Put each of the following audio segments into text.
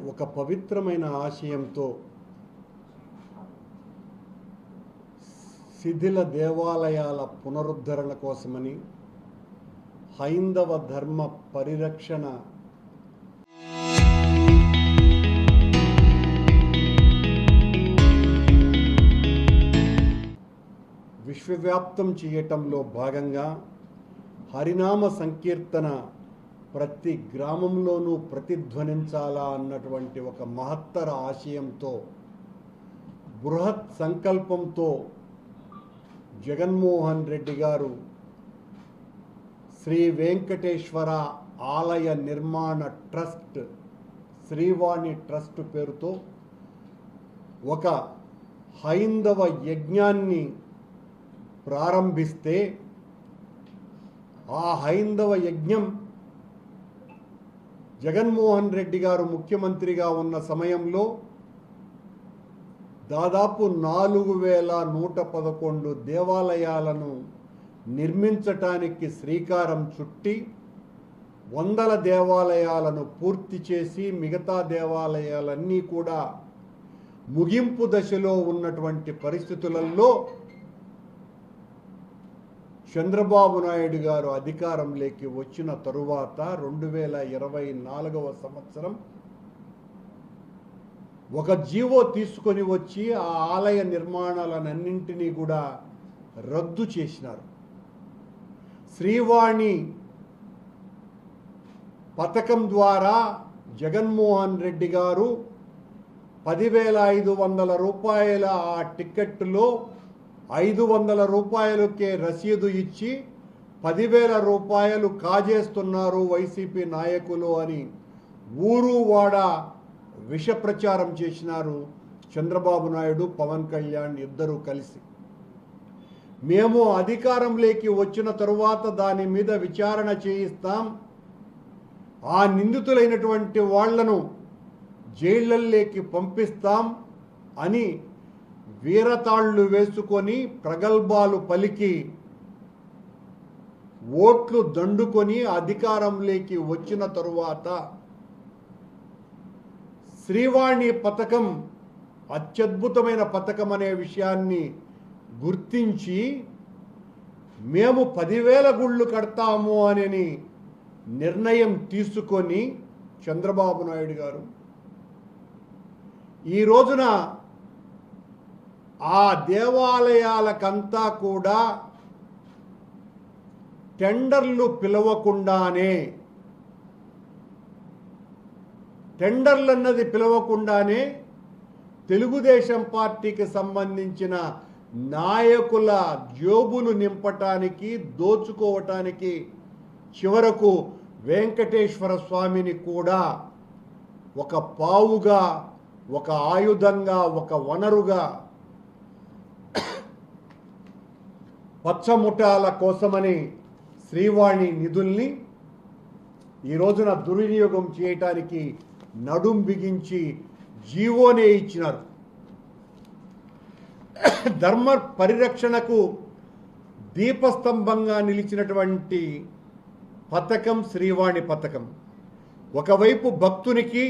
ఒక పవిత్రమైన ఆశయంతో శిథిల దేవాలయాల పునరుద్ధరణ కోసమని హైందవ ధర్మ పరిరక్షణ విశ్వవ్యాప్తం చేయటంలో భాగంగా హరినామ సంకీర్తన ప్రతి గ్రామంలోనూ ప్రతిధ్వనించాలా అన్నటువంటి ఒక మహత్తర ఆశయంతో బృహత్ సంకల్పంతో జగన్మోహన్ రెడ్డి గారు శ్రీ వెంకటేశ్వర ఆలయ నిర్మాణ ట్రస్ట్ శ్రీవాణి ట్రస్ట్ పేరుతో ఒక హైందవ యజ్ఞాన్ని ప్రారంభిస్తే ఆ హైందవ యజ్ఞం జగన్మోహన్ రెడ్డి గారు ముఖ్యమంత్రిగా ఉన్న సమయంలో దాదాపు 4111 దేవాలయాలను నిర్మించటానికి శ్రీకారం చుట్టి వందల దేవాలయాలను పూర్తి చేసి మిగతా దేవాలయాలన్నీ కూడా ముగింపు దశలో ఉన్నటువంటి పరిస్థితులలో చంద్రబాబు నాయుడు గారు అధికారంలోకి వచ్చిన తరువాత 2024వ సంవత్సరం ఒక జీవో తీసుకొని వచ్చి ఆ ఆలయ నిర్మాణాలన్నింటినీ కూడా రద్దు చేసినారు. శ్రీవాణి పథకం ద్వారా జగన్మోహన్ రెడ్డి గారు 10,500 రూపాయల ఆ టిక్కెట్లో 500 రూపాయలకే రసీదు ఇచ్చి 10,000 రూపాయలు కాజేస్తున్నారు వైసీపీ నాయకులు అని ఊరు వాడ విష ప్రచారం చేసినారు చంద్రబాబు నాయుడు పవన్ కళ్యాణ్ ఇద్దరూ కలిసి. మేము అధికారంలోకి వచ్చిన తరువాత దాని మీద విచారణ చేయిస్తాం, ఆ నిందితులైనటువంటి వాళ్లను జైళ్ళల్లోకి పంపిస్తాం అని వీరతాళ్లు వేసుకొని ప్రగల్భాలు పలికి ఓట్లు దండుకొని అధికారంలోకి వచ్చిన తరువాత శ్రీవాణి పథకం అత్యద్భుతమైన పథకం అనే విషయాన్ని గుర్తించి మేము 10,000 గుళ్ళు కడతాము అని నిర్ణయం తీసుకొని చంద్రబాబు నాయుడు గారు ఈ రోజున ఆ దేవాలయాలకంతా కూడా టెండర్లు పిలవకుండానే తెలుగుదేశం పార్టీకి సంబంధించిన నాయకుల జోబులు నింపటానికి దోచుకోవటానికి చివరకు వెంకటేశ్వర స్వామిని కూడా ఒక పావుగా, ఒక ఆయుధంగా, ఒక వనరుగా పచ్చముఠాల కోసమని శ్రీవాణి నిధుల్ని ఈ రోజున దుర్వినియోగం చేయటానికి నడుం బిగించి జీవోనే ఇచ్చినారు. ధర్మ పరిరక్షణకు దీపస్తంభంగా నిలిచినటువంటి పథకం శ్రీవాణి పథకం. ఒకవైపు భక్తునికి,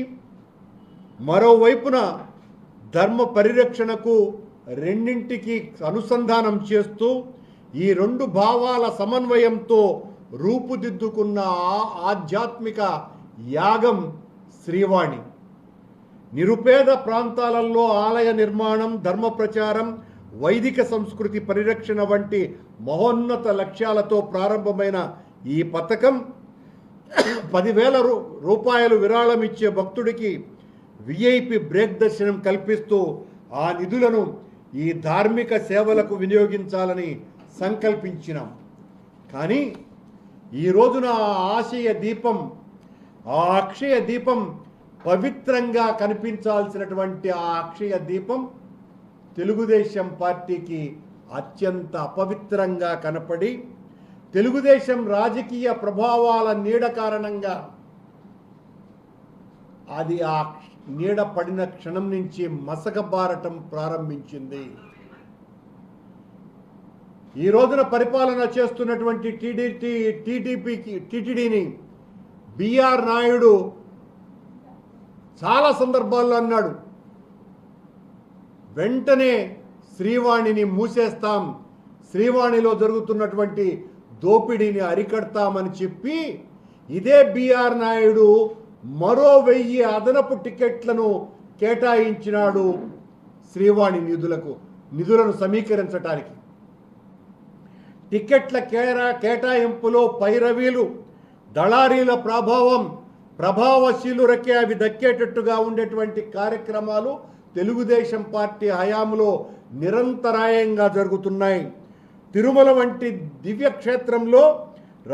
మరోవైపున ధర్మ పరిరక్షణకు రెండింటికి అనుసంధానం చేస్తూ ఈ రెండు భావాల సమన్వయంతో రూపుదిద్దుకున్న ఆధ్యాత్మిక యాగం శ్రీవాణి. నిరుపేద ప్రాంతాలలో ఆలయ నిర్మాణం, ధర్మ ప్రచారం, వైదిక సంస్కృతి పరిరక్షణ వంటి మహోన్నత లక్ష్యాలతో ప్రారంభమైన ఈ పథకం 10,000 రూపాయలు విరాళం ఇచ్చే భక్తుడికి విఐపి బ్రేక్ దర్శనం కల్పిస్తూ ఆ నిధులను ఈ ధార్మిక సేవలకు వినియోగించాలని సంకల్పించినాం. కానీ ఈ రోజున ఆ ఆశయ దీపం, ఆ అక్షయ దీపం పవిత్రంగా కనిపించాల్సినటువంటి ఆ అక్షయ దీపం తెలుగుదేశం పార్టీకి అత్యంత అపవిత్రంగా కనపడి తెలుగుదేశం రాజకీయ ప్రభావాల నీడ కారణంగా అది ఆ నీడ పడిన క్షణం నుంచి మసకబారటం ప్రారంభించింది. ఈ రోజున పరిపాలన చేస్తున్నటువంటి టీడీపీని బిఆర్ నాయుడు చాలా సందర్భాల్లో అన్నాడు, వెంటనే శ్రీవాణిని మూసేస్తాం, శ్రీవాణిలో జరుగుతున్నటువంటి దోపిడీని అరికడతామని చెప్పి ఇదే బిఆర్ నాయుడు మరో 1000 అదనపు టికెట్లను కేటాయించినాడు శ్రీవాణి నిధులను సమీకరించడానికి. టికెట్ల కేటాయింపులో పైరవీలు, దళారీల ప్రభావశీలురకే అవి దక్కేటట్టుగా ఉండేటువంటి కార్యక్రమాలు తెలుగుదేశం పార్టీ హయాంలో నిరంతరాయంగా జరుగుతున్నాయి. తిరుమల వంటి దివ్యక్షేత్రంలో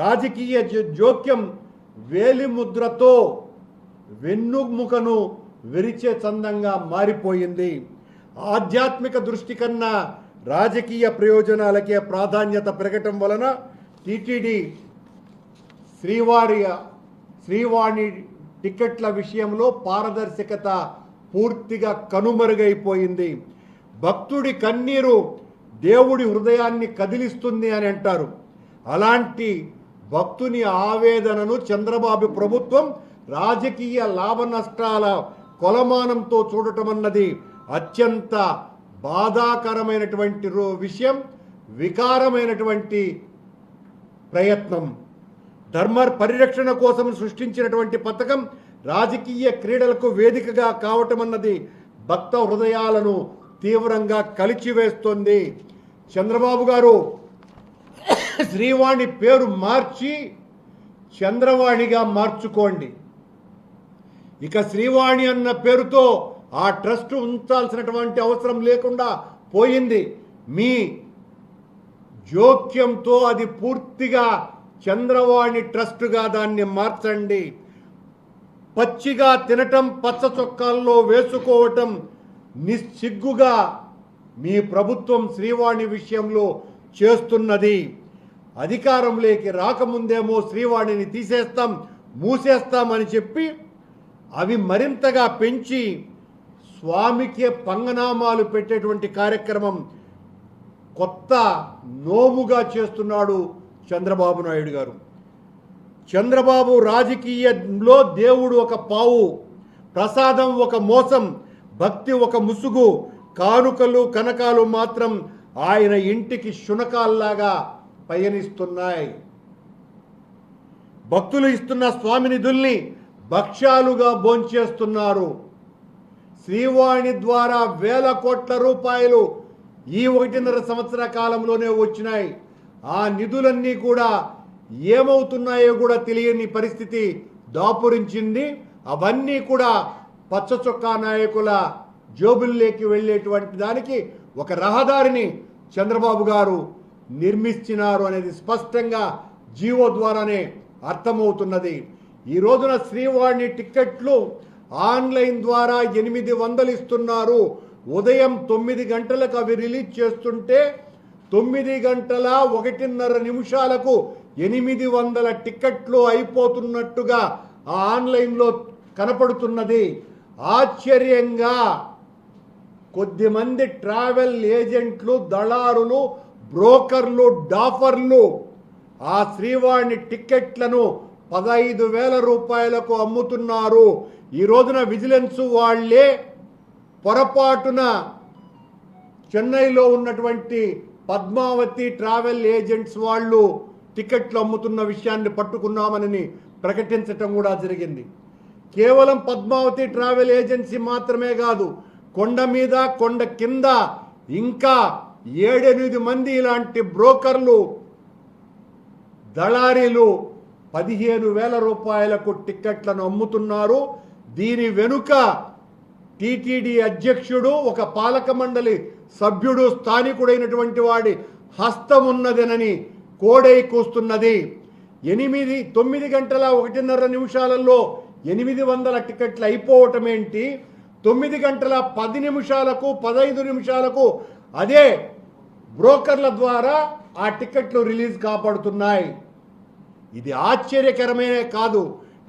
రాజకీయ జోక్యం వేలిముద్రతో వెన్నుముకను విరిచే చందంగా మారిపోయింది. ఆధ్యాత్మిక దృష్టి కన్నా రాజకీయ ప్రయోజనాలకే ప్రాధాన్యత పెరగటం వలన టీటీడీ శ్రీవాణి టికెట్ల విషయంలో పారదర్శకత పూర్తిగా కనుమరుగైపోయింది. భక్తుడి కన్నీరు దేవుడి హృదయాన్ని కదిలిస్తుంది అని అంటారు. అలాంటి భక్తుని ఆవేదనను చంద్రబాబు ప్రభుత్వం రాజకీయ లాభ నష్టాల కొలమానంతో చూడటం అన్నది అత్యంత బాధాకరమైనటువంటి విషయం, వికారమైనటువంటి ప్రయత్నం. ధర్మ పరిరక్షణ కోసం సృష్టించినటువంటి పథకం రాజకీయ క్రీడలకు వేదికగా కావటం అన్నది భక్త హృదయాలను తీవ్రంగా కలిచివేస్తోంది. చంద్రబాబు గారు శ్రీవాణి పేరు మార్చి చంద్రవాణిగా మార్చుకోండి. ఇక శ్రీవాణి అన్న పేరుతో ఆ ట్రస్ట్ ఉంచాల్సినటువంటి అవసరం లేకుండా పోయింది. మీ జోక్యంతో అది పూర్తిగా చంద్రవాణి ట్రస్టుగా దాన్ని మార్చండి. పచ్చిగా తినటం, పచ్చ చొక్కాల్లో వేసుకోవటం నిస్సిగ్గుగా మీ ప్రభుత్వం శ్రీవాణి విషయంలో చేస్తున్నది. అధికారంలోకి రాకముందేమో శ్రీవాణిని తీసేస్తాం, మూసేస్తామని చెప్పి అవి మరింతగా పెంచి స్వామికే పంగనామాలు పెట్టేటువంటి కార్యక్రమం కొత్త నోముగా చేస్తున్నాడు చంద్రబాబు నాయుడు గారు. చంద్రబాబు రాజకీయంలో దేవుడు ఒక పావు, ప్రసాదం ఒక మోసం, భక్తి ఒక ముసుగు, కానుకలు కనకాలు మాత్రం ఆయన ఇంటికి శునకాల్లాగా పయనిస్తున్నాయి. భక్తులు ఇస్తున్న స్వామి నిధుల్ని భక్ష్యాలుగా భోంచేస్తున్నారు. శ్రీవాణి ద్వారా వేల కోట్ల రూపాయలు ఈ 1.5 సంవత్సర కాలంలోనే వచ్చినాయి. ఆ నిధులన్నీ కూడా ఏమవుతున్నాయో కూడా తెలియని పరిస్థితి దాపురించింది. అవన్నీ కూడా పచ్చ చొక్కా నాయకుల జోబుల్లోకి వెళ్ళేటువంటి దానికి ఒక రహదారిని చంద్రబాబు గారు నిర్మించినారు అనేది స్పష్టంగా జీవో ద్వారానే అర్థమవుతున్నది. ఈ రోజున శ్రీవాణి టిక్కెట్లు ఆన్లైన్ ద్వారా 800 ఇస్తున్నారు. ఉదయం 9 గంటలకు అవి రిలీజ్ చేస్తుంటే 9 గంటల 1.5 నిమిషాలకు 800 టిక్కెట్లు అయిపోతున్నట్టుగా ఆ ఆన్లైన్లో కనపడుతున్నది. ఆశ్చర్యంగా కొద్దిమంది ట్రావెల్ ఏజెంట్లు, దళారులు, బ్రోకర్లు, డాఫర్లు ఆ శ్రీవాణి టిక్కెట్లను 15,000 రూపాయలకు అమ్ముతున్నారు. ఈ రోజున విజిలెన్స్ వాళ్లే పొరపాటున చెన్నైలో ఉన్నటువంటి పద్మావతి ట్రావెల్ ఏజెంట్స్ వాళ్ళు టికెట్లు అమ్ముతున్న విషయాన్ని పట్టుకున్నామని ప్రకటించటం కూడా జరిగింది. కేవలం పద్మావతి ట్రావెల్ ఏజెన్సీ మాత్రమే కాదు, కొండ మీద కొండ కింద ఇంకా 7-8 మంది ఇలాంటి బ్రోకర్లు, దళారీలు 15,000 రూపాయలకు టిక్కెట్లను అమ్ముతున్నారు. దీని వెనుక టీటీడీ అధ్యక్షుడు, ఒక పాలక మండలి సభ్యుడు, స్థానికుడైనటువంటి వాడి హస్తం ఉన్నదేనని కోడై కూస్తున్నది. 9 గంటల 1.5 నిమిషాలలో 800 టికెట్లు అయిపోవటం ఏంటి? 9 గంటల 10 నిమిషాలకు 15 నిమిషాలకు అదే బ్రోకర్ల ద్వారా ఆ టికెట్లు రిలీజ్ కాపాడుతున్నాయి. ఇది ఆశ్చర్యకరమే కాదు,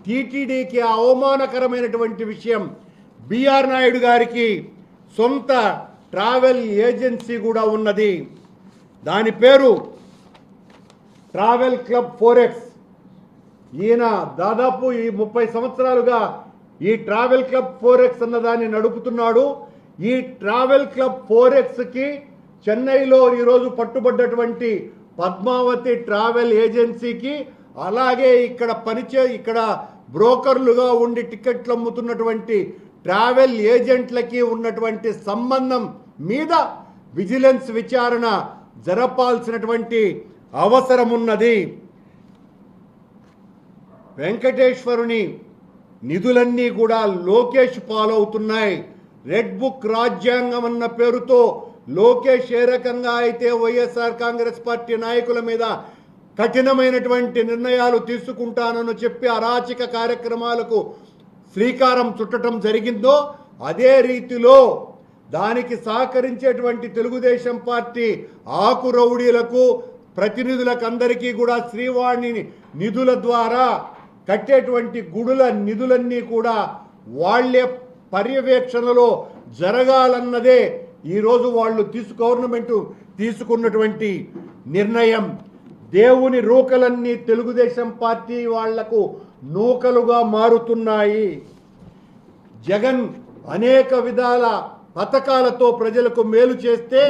టీటీడీకి అవమానకరమైనటువంటి విషయం. బిఆర్ నాయుడు గారికి సొంత ట్రావెల్ ఏజెన్సీ కూడా ఉన్నది. దాని పేరు ట్రావెల్ క్లబ్ 4X. ఈయన దాదాపు ఈ 30 సంవత్సరాలుగా ఈ ట్రావెల్ క్లబ్ 4X అన్నదాన్ని నడుపుతున్నాడు. ఈ ట్రావెల్ క్లబ్ 4Xకి చెన్నైలో ఈరోజు పట్టుబడ్డటువంటి పద్మావతి ట్రావెల్ ఏజెన్సీకి, అలాగే ఇక్కడ బ్రోకర్లుగా ఉండి టికెట్లు అమ్ముతున్నటువంటి ట్రావెల్ ఏజెంట్లకి ఉన్నటువంటి సంబంధం మీద విజిలెన్స్ విచారణ జరపాల్సినటువంటి అవసరం ఉన్నది. వెంకటేశ్వరుని నిధులన్నీ కూడా లోకేష్ పాలవుతున్నాయి. రెడ్ బుక్ రాజ్యాంగం అన్న పేరుతో లోకేష్ ఏ రకంగా అయితే వైఎస్ఆర్ కాంగ్రెస్ పార్టీ నాయకుల మీద కఠినమైనటువంటి నిర్ణయాలు తీసుకుంటానని చెప్పి అరాచక కార్యక్రమాలకు శ్రీకారం చుట్టడం జరిగిందో, అదే రీతిలో దానికి సహకరించేటువంటి తెలుగుదేశం పార్టీ ఆకు రౌడీలకు, ప్రతినిధులకు అందరికీ కూడా శ్రీవాణి నిధుల ద్వారా కట్టేటువంటి గుడుల నిధులన్నీ కూడా వాళ్లే పర్యవేక్షణలో జరగాలన్నదే ఈరోజు వాళ్ళు గవర్నమెంట్ తీసుకున్నటువంటి నిర్ణయం. దేవుని రూకలన్నీ తెలుగుదేశం పార్టీ వాళ్లకు నూకలుగా మారుతున్నాయి. జగన్ అనేక విధాల పథకాలతో ప్రజలకు మేలు చేస్తే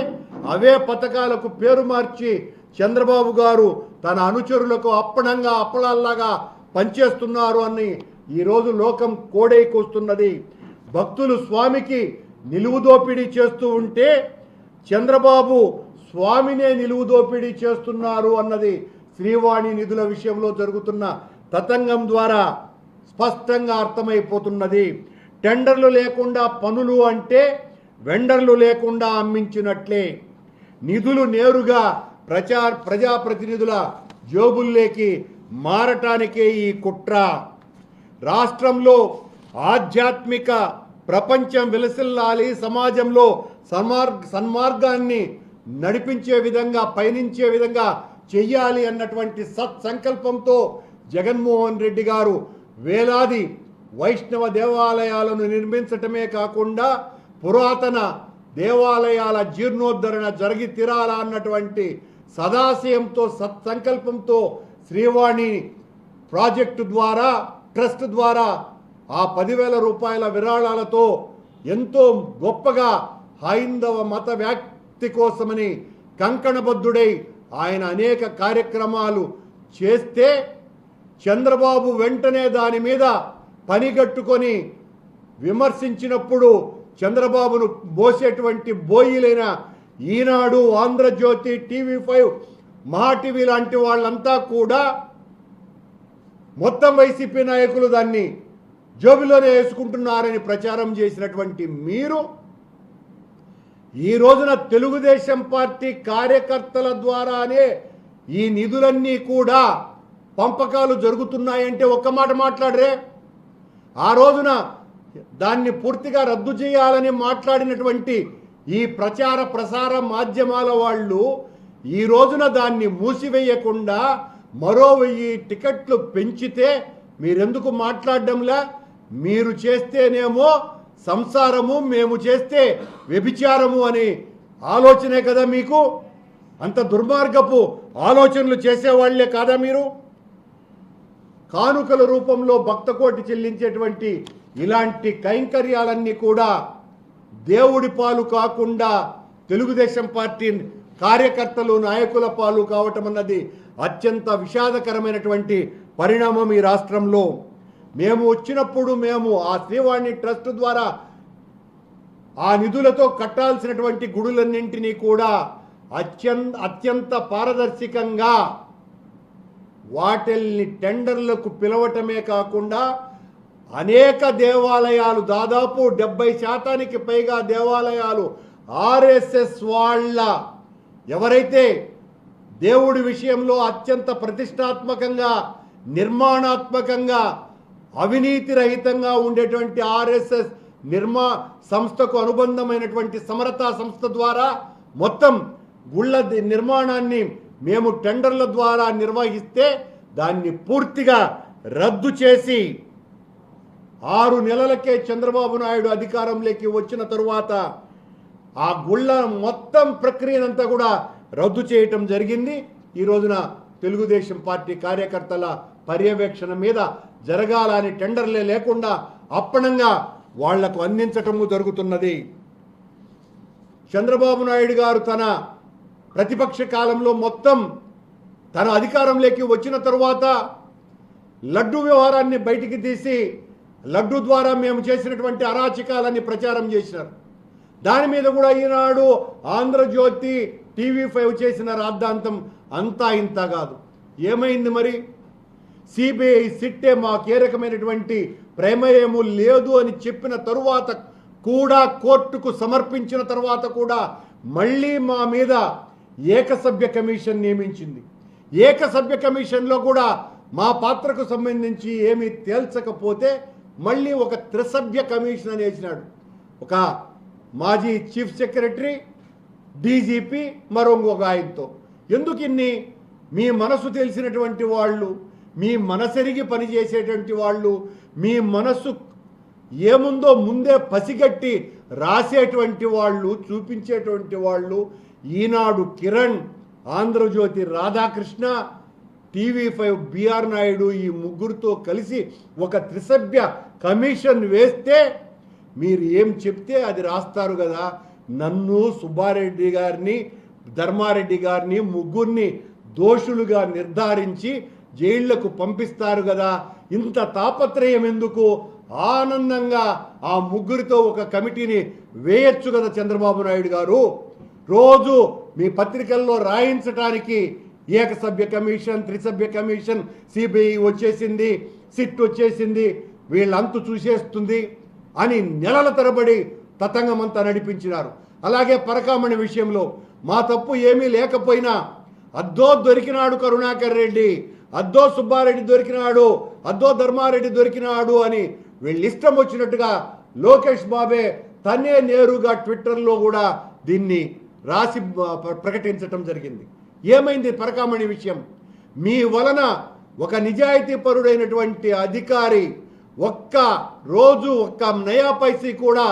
అవే పథకాలకు పేరు మార్చి చంద్రబాబు గారు తన అనుచరులకు అప్పనంగా అప్పలాల్లాగా పనిచేస్తున్నారు అని ఈరోజు లోకం కోడైకొస్తున్నది. భక్తులు స్వామికి నిలువు దోపిడీ చేస్తూ ఉంటే చంద్రబాబు స్వామినే నిలువు దోపిడీ చేస్తున్నారు అన్నది శ్రీవాణి నిధుల విషయంలో జరుగుతున్న తతంగం ద్వారా స్పష్టంగా అర్థమైపోతున్నది. టెండర్లు లేకుండా పనులు అంటే వెండర్లు లేకుండా అమ్మించినట్లే. నిధులు నేరుగా ప్రజాప్రతినిధుల జోబుల్లోకి మారటానికే ఈ కుట్ర. రాష్ట్రంలో ఆధ్యాత్మిక ప్రపంచం విలసిల్లాలి, సమాజంలో సన్మార్గాన్ని నడిపించే విధంగా, పయనించే విధంగా చెయ్యాలి అన్నటువంటి సత్సంకల్పంతో జగన్మోహన్ రెడ్డి గారు వేలాది వైష్ణవ దేవాలయాలను నిర్మించటమే కాకుండా పురాతన దేవాలయాల జీర్ణోద్ధరణ జరిగి తీరాలా అన్నటువంటి సదాశయంతో, సత్సంకల్పంతో శ్రీవాణి ప్రాజెక్టు ద్వారా, ట్రస్ట్ ద్వారా ఆ 10,000 రూపాయల విరాళాలతో ఎంతో గొప్పగా హైందవ మత వ్యాప్తి కోసమని కంకణబద్ధుడై ఆయన అనేక కార్యక్రమాలు చేస్తే చంద్రబాబు వెంటనే దాని మీద పనిగట్టుకొని విమర్శించినప్పుడు చంద్రబాబును మోసేటువంటి బోయిలైన ఈనాడు, ఆంధ్రజ్యోతి, టీవీ5, మహా టీవీ లాంటి వాళ్ళంతా కూడా మొత్తం వైసీపీ నాయకులు దాన్ని జోబిలోనే వేసుకుంటున్నారని ప్రచారం చేసినటువంటి మీరు ఈ రోజున తెలుగుదేశం పార్టీ కార్యకర్తల ద్వారానే ఈ నిధులన్నీ కూడా పంపకాలు జరుగుతున్నాయంటే ఒక్క మాట మాట్లాడరే. ఆ రోజున దాన్ని పూర్తిగా రద్దు చేయాలని మాట్లాడినటువంటి ఈ ప్రసార మాధ్యమాల వాళ్ళు ఈ రోజున దాన్ని మూసివేయకుండా మరో 1000 టికెట్లు పెంచితే మీరెందుకు మాట్లాడడంలా? మీరు చేస్తేనేమో సంసారము, మేము చేస్తే వ్యభిచారము అనే ఆలోచనే కదా మీకు. అంత దుర్మార్గపు ఆలోచనలు చేసేవాళ్లే కాదా మీరు? కానుకల రూపంలో భక్తకోటి చెల్లించేటువంటి ఇలాంటి కైంకర్యాలన్నీ కూడా దేవుడి పాలు కాకుండా తెలుగుదేశం పార్టీ కార్యకర్తలు, నాయకుల పాలు కావటం అన్నది అత్యంత విషాదకరమైనటువంటి పరిణామం ఈ రాష్ట్రంలో. మేము వచ్చినప్పుడు మేము ఆ శ్రీవాణి ట్రస్ట్ ద్వారా ఆ నిధులతో కట్టాల్సినటువంటి గుడులన్నింటినీ కూడా అత్యంత పారదర్శకంగా వాటిల్ని టెండర్లకు పిలవటమే కాకుండా అనేక దేవాలయాలు, దాదాపు 70% పైగా దేవాలయాలు ఆర్ఎస్ఎస్ వాళ్ళ, ఎవరైతే దేవుడి విషయంలో అత్యంత ప్రతిష్టాత్మకంగా, నిర్మాణాత్మకంగా, అవినీతి రహితంగా ఉండేటువంటి ఆర్ఎస్ఎస్ సంస్థకు అనుబంధమైనటువంటి సమరతా సంస్థ ద్వారా మొత్తం గుళ్ళ నిర్మాణాన్ని మేము టెండర్ల ద్వారా నిర్వహిస్తే దాన్ని పూర్తిగా రద్దు చేసి 6 నెలలకే చంద్రబాబు నాయుడు అధికారంలోకి వచ్చిన తరువాత ఆ గుళ్ళ మొత్తం ప్రక్రియనంతా కూడా రద్దు చేయటం జరిగింది. ఈ రోజున తెలుగుదేశం పార్టీ కార్యకర్తల పర్యవేక్షణ మీద జరగాలని టెండర్లే లేకుండా అప్పనంగా వాళ్లకు అందించటము జరుగుతున్నది. చంద్రబాబు నాయుడు గారు తన ప్రతిపక్ష కాలంలో మొత్తం తన అధికారంలోకి వచ్చిన తరువాత లడ్డు వ్యవహారాన్ని బయటికి తీసి లడ్డు ద్వారా మేము చేసినటువంటి అరాచకాలని ప్రచారం చేశారు. దాని మీద కూడా ఈనాడు, ఆంధ్రజ్యోతి, TV5 చేసిన రాద్ధాంతం అంతా ఇంత కాదు. ఏమైంది మరి? సిబిఐ సిట్టే మా కీలకమైనటువంటి ప్రమేయము లేదు అని చెప్పిన తరువాత కూడా, కోర్టుకు సమర్పించిన తర్వాత కూడా మళ్ళీ మా మీద ఏకసభ్య కమిషన్ నియమించింది. ఏకసభ్య కమిషన్లో కూడా మా పాత్రకు సంబంధించి ఏమీ తేల్చకపోతే మళ్ళీ ఒక త్రిసభ్య కమిషన్ అని వేసినాడు. ఒక మాజీ చీఫ్ సెక్రటరీ, డీజీపీ, మరొక ఆయనతో. ఎందుకు ఇన్ని? మీ మనసు తెలిసినటువంటి వాళ్ళు, మీ మనసెరిగి పనిచేసేటువంటి వాళ్ళు, మీ మనస్సు ఏముందో ముందే పసిగట్టి రాసేటువంటి వాళ్ళు, చూపించేటువంటి వాళ్ళు ఈనాడు కిరణ్, ఆంధ్రజ్యోతి రాధాకృష్ణ, TV5 బిఆర్ నాయుడు, ఈ ముగ్గురితో కలిసి ఒక త్రిసభ్య కమిషన్ వేస్తే మీరు ఏం చెప్తే అది రాస్తారు కదా. నన్ను, సుబ్బారెడ్డి గారిని, ధర్మారెడ్డి గారిని, ముగ్గురిని దోషులుగా నిర్ధారించి జైళ్లకు పంపిస్తారు కదా. ఇంత తాపత్రయం ఎందుకు? ఆనందంగా ఆ ముగ్గురితో ఒక కమిటీని వేయచ్చు కదా చంద్రబాబు నాయుడు గారు. రోజు మీ పత్రికల్లో రాయించడానికి ఏకసభ్య కమిషన్, త్రిసభ్య కమిషన్, సిబిఐ వచ్చేసింది, సిట్ వచ్చేసింది, వీళ్ళంతు చూసేస్తుంది అని నెలల తరబడి తతంగమంతా నడిపించినారు. అలాగే పరకామణి విషయంలో మా తప్పు ఏమీ లేకపోయినా అద్దో దొరికినాడు కరుణాకర్ రెడ్డి, అద్దో సుబ్బారెడ్డి దొరికినాడు, అద్దో ధర్మారెడ్డి దొరికినాడు అని వీళ్ళు ఇష్టం వచ్చినట్టుగా లోకేష్ బాబే తనే నేరుగా ట్విట్టర్లో కూడా దీన్ని రాసి ప్రకటించటం జరిగింది. ఏమైంది పరకామణి విషయం? మీ వలన ఒక నిజాయితీ పరుడైనటువంటి అధికారి ఒక్క రోజు ఒక్క నయా పైసీ కూడా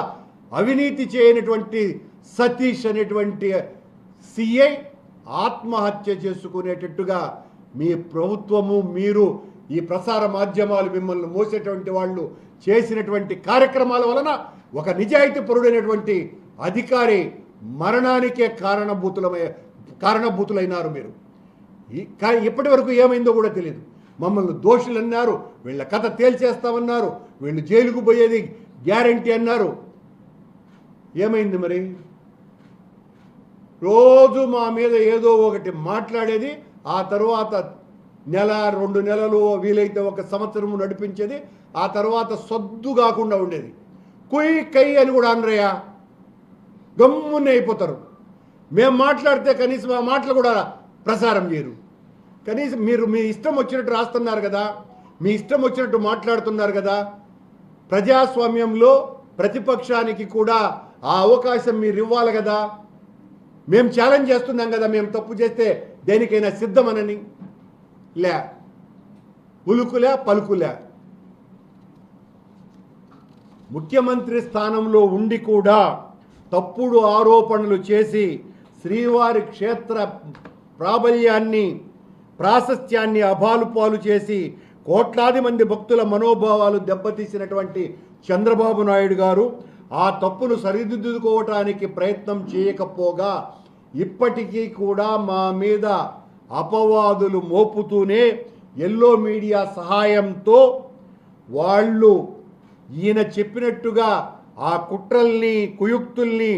అవినీతి చేయనటువంటి సతీష్ అనేటువంటి సిఐ ఆత్మహత్య చేసుకునేటట్టుగా మీ ప్రభుత్వము, మీరు ఈ ప్రసార మాధ్యమాలు, మిమ్మల్ని మోసేటువంటి వాళ్ళు చేసినటువంటి కార్యక్రమాల వలన ఒక నిజాయితీ పరుడైనటువంటి అధికారి మరణానికే కారణభూతులైనారు మీరు. ఇప్పటి వరకు ఏమైందో కూడా తెలియదు. మమ్మల్ని దోషులు అన్నారు, వీళ్ళ కథ తేల్చేస్తామన్నారు, వీళ్ళు జైలుకు పోయేది గ్యారంటీ అన్నారు. ఏమైంది మరి? రోజు మా మీద ఏదో ఒకటి మాట్లాడేది, ఆ తర్వాత నెల, 2 నెలలు, వీలైతే 1 సంవత్సరము నడిపించేది, ఆ తర్వాత సొద్దు కాకుండా ఉండేది. కుయ్ కై అని కూడా అనరయ్యా, గమ్మున అయిపోతారు. మేము మాట్లాడితే కనీసం ఆ మాటలు కూడా ప్రసారం చేయరు. కనీసం మీరు మీ ఇష్టం వచ్చినట్టు రాస్తున్నారు కదా, మీ ఇష్టం వచ్చినట్టు మాట్లాడుతున్నారు కదా. ప్రజాస్వామ్యంలో ప్రతిపక్షానికి కూడా ఆ అవకాశం మీరు ఇవ్వాలి కదా. మేము ఛాలెంజ్ చేస్తున్నాం కదా, మేము తప్పు చేస్తే దేనికైనా సిద్ధమనని. లే, ఉలుకులే పలుకులే. ముఖ్యమంత్రి స్థానంలో ఉండి కూడా తప్పుడు ఆరోపణలు చేసి శ్రీవారి క్షేత్ర ప్రాబల్యాన్ని, ప్రాశస్త్యాన్ని అభాలుపాలు చేసి కోట్లాది మంది భక్తుల మనోభావాలు దెబ్బతీసినటువంటి చంద్రబాబు నాయుడు గారు ఆ తప్పును సరిదిద్దుకోవటానికి ప్రయత్నం చేయకపోగా ఇప్పటికీ కూడా మా మీద అపవాదులు మోపుతూనే ఎల్లో మీడియా సహాయంతో వాళ్ళు ఈయన చెప్పినట్టుగా ఆ కుట్రల్ని, కుయుక్తుల్ని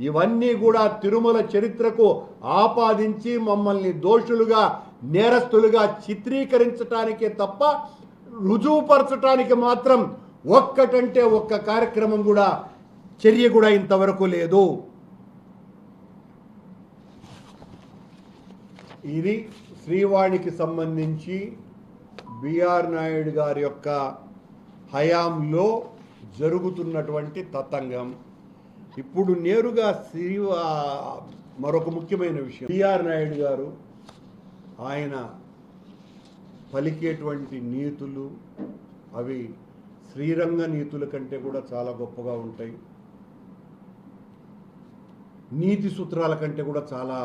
ఇవన్నీ కూడా తిరుమల చరిత్రకు ఆపాదించి మమ్మల్ని దోషులుగా, నేరస్తులుగా చిత్రీకరించటానికే తప్ప రుజువుపరచటానికి మాత్రం ఒక్కటంటే ఒక్క కార్యక్రమం కూడా, చర్య కూడా ఇంతవరకు లేదు. ఇది శ్రీవాణికి సంబంధించి బిఆర్ నాయుడు గారి యొక్క హయాంలో జరుగుతున్నటువంటి తతంగం. ఇప్పుడు నేరుగా మరొక ముఖ్యమైన విషయం, బిఆర్ నాయుడు గారు ఆయన పలికేటువంటి నీతులు అవి శ్రీరంగ నీతుల కంటే కూడా చాలా గొప్పగా ఉంటాయి. నీతి సూత్రాల కంటే కూడా చాలా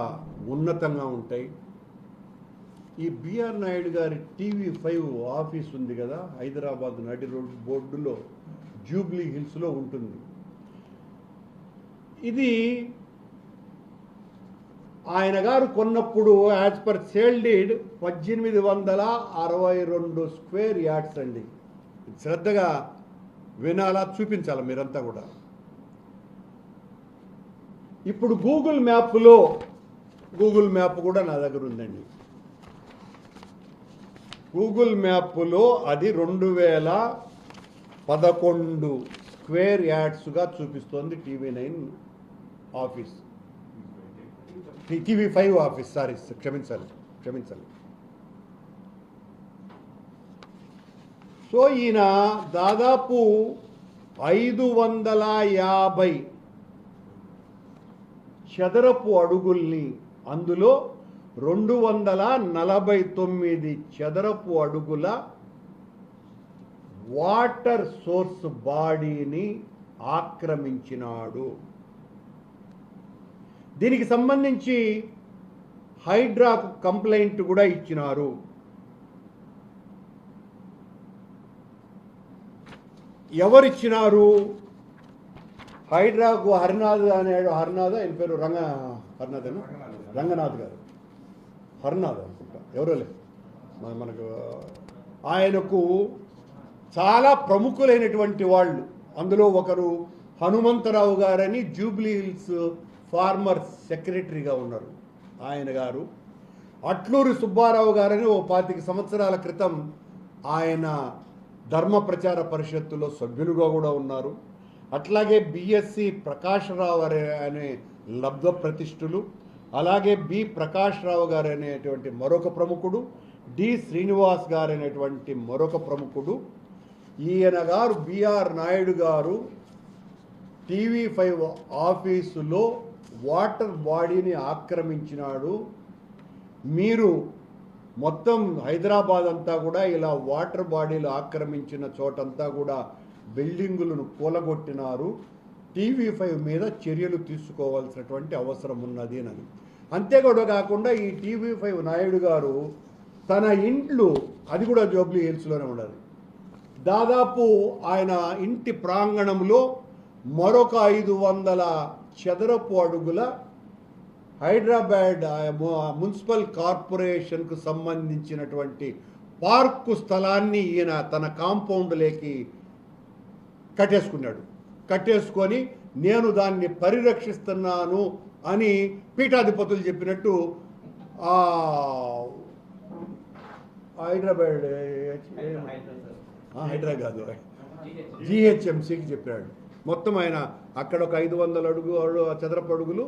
ఉన్నతంగా ఉంటాయి. ఈ బిఆర్ నాయుడు గారి TV5 ఆఫీస్ ఉంది కదా, హైదరాబాద్ నడి రోడ్ బోర్డులో జూబ్లీ హిల్స్లో ఉంటుంది. ఇది ఆయన గారు కొన్నప్పుడు as per sale deed 1862 square yards అండి. శ్రద్ధగా వినాలా, చూపించాలా మీరంతా కూడా. ఇప్పుడు గూగుల్ మ్యాప్ కూడా నా దగ్గర ఉందండి. గూగుల్ మ్యాప్లో అది 2011 స్క్వేర్ యార్డ్స్గా చూపిస్తోంది. TV9 office, TV5 office, sorry క్షమించాలి. సో ఈయన దాదాపు 550 చదరపు అడుగుల్ని, అందులో 249 చదరపు అడుగుల వాటర్ సోర్స్ బాడీని ఆక్రమించినాడు. దీనికి సంబంధించి హైడ్రాకు కంప్లైంట్ కూడా ఇచ్చినారు. ఎవరిచ్చినారు? హైడ్రాకు హరినాథ్ ఆయన పేరు రంగనాథ్ గారు, హరినాథ్ అనుకుంటా, ఎవరో లేదు మనకు. ఆయనకు చాలా ప్రముఖులైనటువంటి వాళ్ళు, అందులో ఒకరు హనుమంతరావు గారని జూబ్లీ హిల్స్ ఫార్మర్ సెక్రటరీగా ఉన్నారు ఆయన గారు. అట్లూరి సుబ్బారావు గారని 25 సంవత్సరాల క్రితం ఆయన ధర్మ ప్రచార పరిషత్తులో సభ్యులుగా కూడా ఉన్నారు. అట్లాగే బిఎస్సి ప్రకాశ్రావు అనే లబ్ధ ప్రతిష్ఠులు, అలాగే బి ప్రకాశ్రావు గారు అనేటువంటి మరొక ప్రముఖుడు, డి శ్రీనివాస్ గారు అనేటువంటి మరొక ప్రముఖుడు. ఈయన గారు బిఆర్ నాయుడు గారు TV5 ఆఫీసులో వాటర్ బాడీని ఆక్రమించినాడు. మీరు మొత్తం హైదరాబాద్ అంతా కూడా ఇలా వాటర్ బాడీలు ఆక్రమించిన చోటంతా కూడా బిల్డింగులను కూలగొట్టినారు. TV5 మీద చర్యలు తీసుకోవాల్సినటువంటి అవసరం ఉన్నది అని. అంతేకాదు కాకుండా ఈ TV5 నాయుడు గారు తన ఇండ్లు, అది కూడా జూబ్లీ హిల్స్లోనే ఉన్నది, దాదాపు ఆయన ఇంటి ప్రాంగణంలో మరొక 500 చదరపు అడుగుల హైదరాబాద్ మున్సిపల్ కార్పొరేషన్కు సంబంధించినటువంటి పార్కు స్థలాన్ని ఈయన తన కాంపౌండ్లోకి కట్టేసుకొని నేను దాన్ని పరిరక్షిస్తున్నాను అని పీఠాధిపతులు చెప్పినట్టు హైదరాబాద్ కాదు GHMCకి చెప్పాడు. మొత్తం ఆయన అక్కడ ఒక 500 చదరపు అడుగులు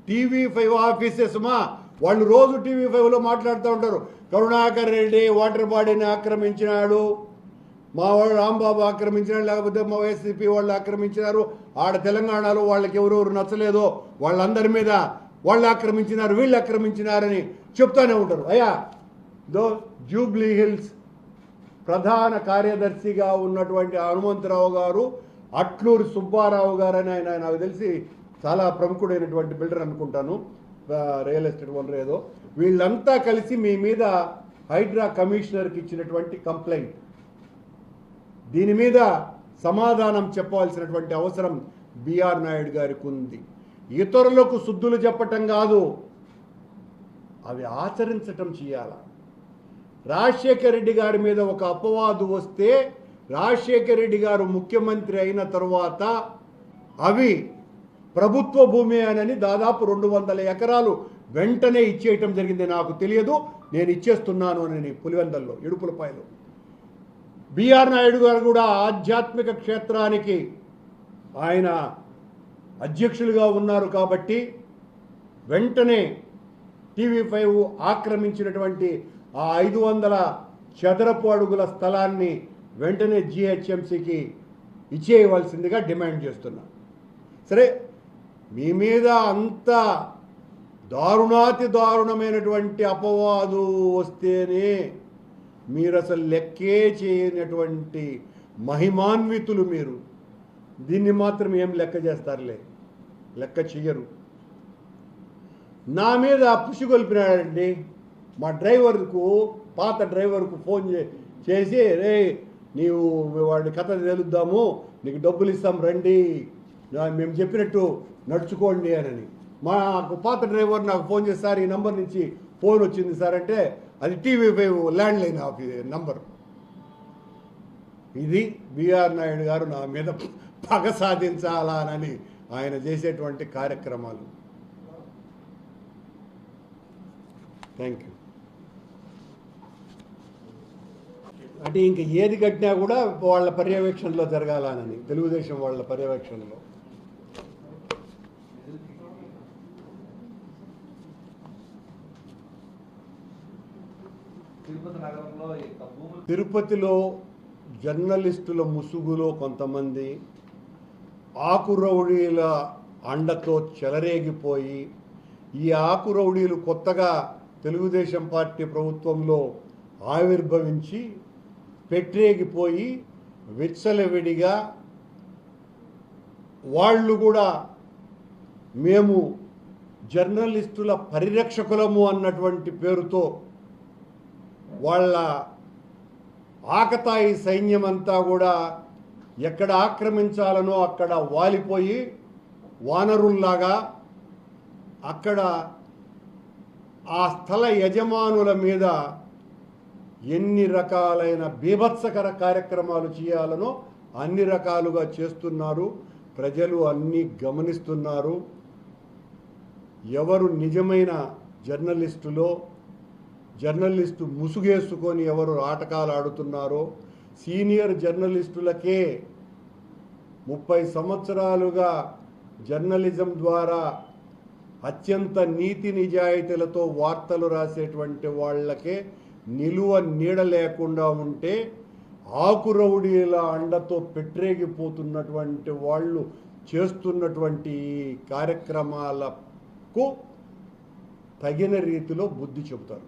TV5 ఆఫీసెస్ వాళ్ళు రోజు TV5లో మాట్లాడుతూ ఉంటారు. కరుణాకర్ రెడ్డి వాటర్ బాడీని ఆక్రమించినాడు, మా వాళ్ళు రాంబాబు ఆక్రమించినాడు, లేకపోతే మా వైసీపీ వాళ్ళు ఆక్రమించినారు, ఆడ తెలంగాణలో వాళ్ళకి ఎవరెవరు నచ్చలేదో వాళ్ళందరి మీద వాళ్ళు ఆక్రమించినారు, వీళ్ళు ఆక్రమించినారని చెప్తూనే ఉంటారు. అయ్యా జూబ్లీ హిల్స్ ప్రధాన కార్యదర్శిగా ఉన్నటువంటి హనుమంతరావు గారు, అట్లూరి సుబ్బారావు గారు అని ఆయన నాకు తెలిసి చాలా ప్రముఖుడైనటువంటి బిల్డర్ అనుకుంటాను, రియల్ ఎస్టేట్ ఓనర్ ఏదో, వీళ్ళంతా కలిసి మీ మీద హైడ్రా కమిషనర్కి ఇచ్చినటువంటి కంప్లైంట్, దీని మీద సమాధానం చెప్పవలసినటువంటి అవసరం బిఆర్ నాయుడు గారికి ఉంది. ఇతరులకు శుద్ధులు చెప్పటం కాదు, అవి ఆచరించటం చేయాల. రాజశేఖర రెడ్డి గారి మీద ఒక అపవాదు వస్తే రాజశేఖర రెడ్డి గారు ముఖ్యమంత్రి అయిన తరువాత అవి ప్రభుత్వ భూమి అని దాదాపు 200 ఎకరాలు వెంటనే ఇచ్చేయటం జరిగింది. నాకు తెలియదు, నేను ఇచ్చేస్తున్నాను అని పులివెందల్లో, ఇడుపులపాయలో. బిఆర్ నాయుడు గారు కూడా ఆధ్యాత్మిక క్షేత్రానికి ఆయన అధ్యక్షులుగా ఉన్నారు కాబట్టి వెంటనే TV5 ఆక్రమించినటువంటి ఆ 500 చదరపు అడుగుల స్థలాన్ని వెంటనే GHMCకి ఇచ్చేయవలసిందిగా డిమాండ్ చేస్తున్నా. సరే, మీ మీద అంత దారుణాతి దారుణమైనటువంటి అపవాదు వస్తేనే మీరు అసలు లెక్కే చేయనటువంటి మహిమాన్వితులు మీరు, దీన్ని మాత్రం ఏం లెక్క చేస్తారులే, లెక్క చెయ్యరు. నా మీద పుసిగొల్పినాడండి మా డ్రైవర్కు, పాత డ్రైవర్కు ఫోన్ చేసి, రే నీవు వాడి కథ తెలుద్దాము, నీకు డబ్బులు ఇస్తాం రండి, మేము చెప్పినట్టు నడుచుకోండి అని. మాకు పాత డ్రైవర్ నాకు ఫోన్ చేసి, సార్ ఈ నంబర్ నుంచి ఫోన్ వచ్చింది సార్ అంటే, అది TV5 ల్యాండ్ లైన్ నంబర్. ఇది బిఆర్ నాయుడు గారు నా మీద పగ సాధించాలని ఆయన చేసేటువంటి కార్యక్రమాలు. Thank you. అంటే ఇంక ఏది కట్టినా కూడా వాళ్ళ పర్యవేక్షణలో జరగాలని, తెలుగుదేశం వాళ్ళ పర్యవేక్షణలో. తిరుపతిలో జర్నలిస్టుల ముసుగులో కొంతమంది ఆకురౌడీల అండతో చెలరేగిపోయి, ఈ ఆకురౌడీలు కొత్తగా తెలుగుదేశం పార్టీ ప్రభుత్వంలో ఆవిర్భవించి పెట్టేగిపోయి విచ్చలవిడిగా వాళ్ళు కూడా మేము జర్నలిస్టుల పరిరక్షకులము అన్నటువంటి పేరుతో వాళ్ళ ఆకతాయి సైన్యమంతా కూడా ఎక్కడ ఆక్రమించాలనో అక్కడ వాలిపోయి వానరుల్లాగా అక్కడ ఆ స్థల యజమానుల మీద ఎన్ని రకాలైన బీభత్సకర కార్యక్రమాలు చేయాలనో అన్ని రకాలుగా చేస్తున్నారు. ప్రజలు అన్నీ గమనిస్తున్నారు. ఎవరు నిజమైన జర్నలిస్టు ముసుగేసుకొని ఎవరు ఆటకాలు ఆడుతున్నారో, సీనియర్ జర్నలిస్టులకే 30 సంవత్సరాలుగా జర్నలిజం ద్వారా అత్యంత నీతి నిజాయితీలతో వార్తలు రాసేటువంటి వాళ్ళకే నిలువ నీడ లేకుండా ఉంటే, ఆకురౌడీల అండతో పెట్టరేగిపోతున్నటువంటి వాళ్ళు చేస్తున్నటువంటి కార్యక్రమాలకు తగిన రీతిలో బుద్ధి చెబుతారు.